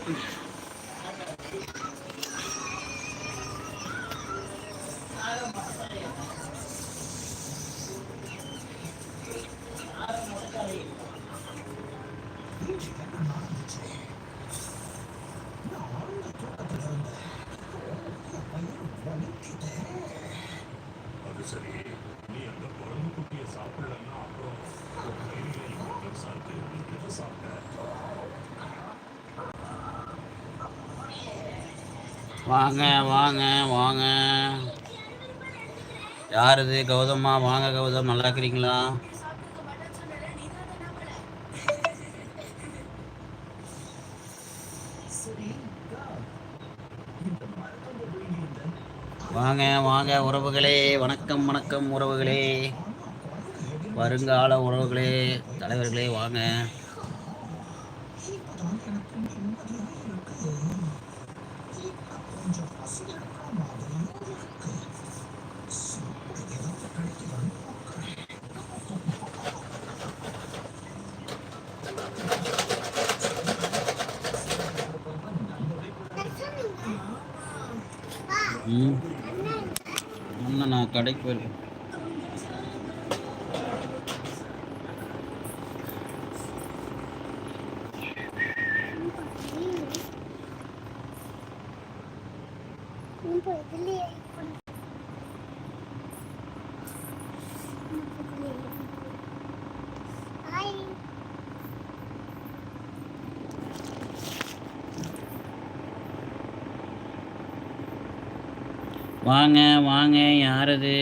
அது சரி, நீ அந்த குரங்கு குட்டியை சாப்பிடலன்னா அப்புறம் வாங்க வாங்க வாங்க. யார் இது? கௌதமா? வாங்க கௌதம், நல்லா இருக்கிறீங்களா? வாங்க வாங்க உறவுகளே, வணக்கம் வணக்கம் உறவுகளே, வருங்கால உறவுகளே, தலைவர்களே, வாங்க. நான் கடைக்கு போயிருக்கேன். வாங்க வாங்க. யார் அது?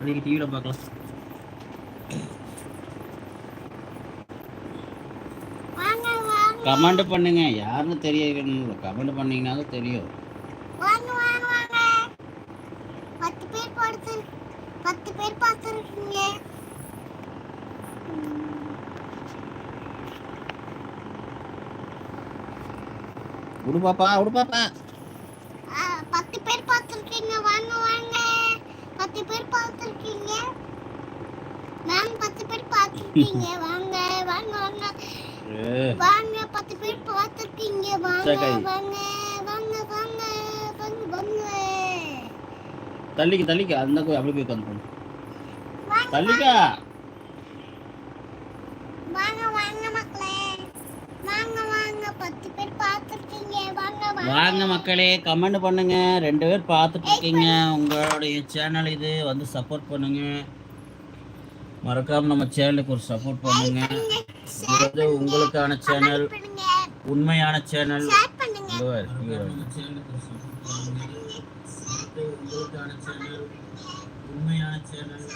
டிவியில் பார்க்கலாம். கமெண்ட் பண்ணுங்க. யாருன்னு தெரியணும். கமெண்ட் பண்ணீங்கன்னாலும் தெரியும். 10 பேர் பார்த்துருக்கீங்க. விடு பாப்பா, விடு பாப்பா. 10 பேர் பார்த்துருக்கீங்க. வாங்க வாங்க. 10 பேர் பார்த்துருக்கீங்க. மேம் 10 பேர் பார்த்துருக்கீங்க. வாங்க வாங்க வாங்க வாங்க. 10 பேர் பார்த்துருக்கீங்க. வாங்க வாங்க வாங்க வாங்க வாங்க வாங்க. தள்ளிக்க தள்ளிக்க. அந்த போய் அப்படி போய் உட்காந்து தள்ளிக்கா. வாங்க வாங்க மக்களே, வாங்க வாங்க. 10 பேர் பார்த்துருக்கீங்க. வாங்க வாங்க மக்களே, கமெண்ட் பண்ணுங்க. 2 பேர் பார்த்துட்டு இருக்கீங்க. உங்களுடைய சேனல் இது, வந்து சப்போர்ட் பண்ணுங்க. மறக்காம நம்ம சேனலுக்கு ஒரு சப்போர்ட் பண்ணுங்க. இது உங்களுக்கான சேனல், உண்மையான சேனல். உண்மையான சேனல்.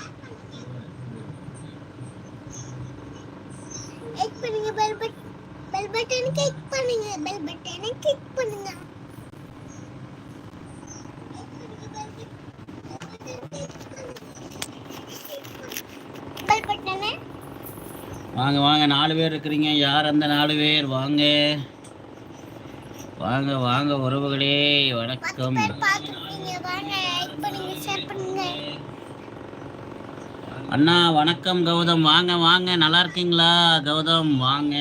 பெல் பட்டனை கிளிக் பண்ணுங்க. பெல் பட்டனை கிளிக் பண்ணுங்க. பெல் பட்டனை. வாங்க வாங்க. 4 பேர் இருக்கிறீங்க. யார் அந்த 4 பேர்? வாங்க வாங்க வாங்க உறவுகளே, வணக்கம். அண்ணா வணக்கம். கௌதம் வாங்க வாங்க. நல்லா இருக்கீங்களா கௌதம்? வாங்க.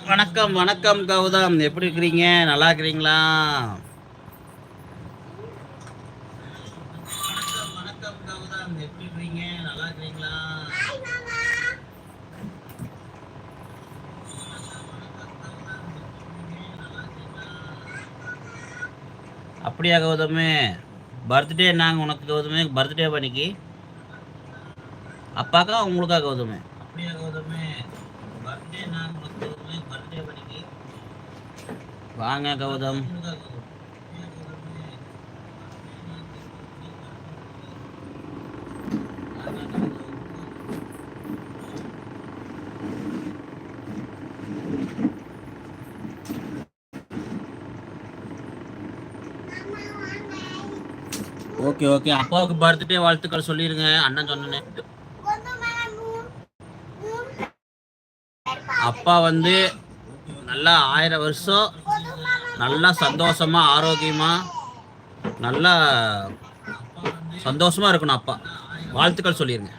வணக்கம் வணக்கம் கௌதம், எப்படி இருக்கிறீங்க? நல்லா இருக்கிறீங்களா? வணக்கம் கௌதம், எப்படி இருக்கிறீங்க? நல்லா இருக்கிறீங்களா? அப்படியா கௌதமே? பர்த்டே நாங்கள் உனக்கு கௌதமே? பர்த்டே பண்ணிக்கு அப்பாக்கா உங்களுக்கா கௌதமே? அப்படியா கௌதமே? பர்த்டே நாங்கள் உனக்கு கௌதமே? பர்த்டே பண்ணிக்கு வாங்க கௌதம். Okay okay. அப்பாவுக்கு பர்த்டே வாழ்த்துக்கள் சொல்லிருங்க. அண்ணன் சொன்னேன். அப்பா வந்து நல்லா 1000 வருஷம் நல்லா சந்தோஷமா ஆரோக்கியமா நல்லா சந்தோஷமா இருக்கணும். அப்பா வாழ்த்துக்கள் சொல்லிருங்க.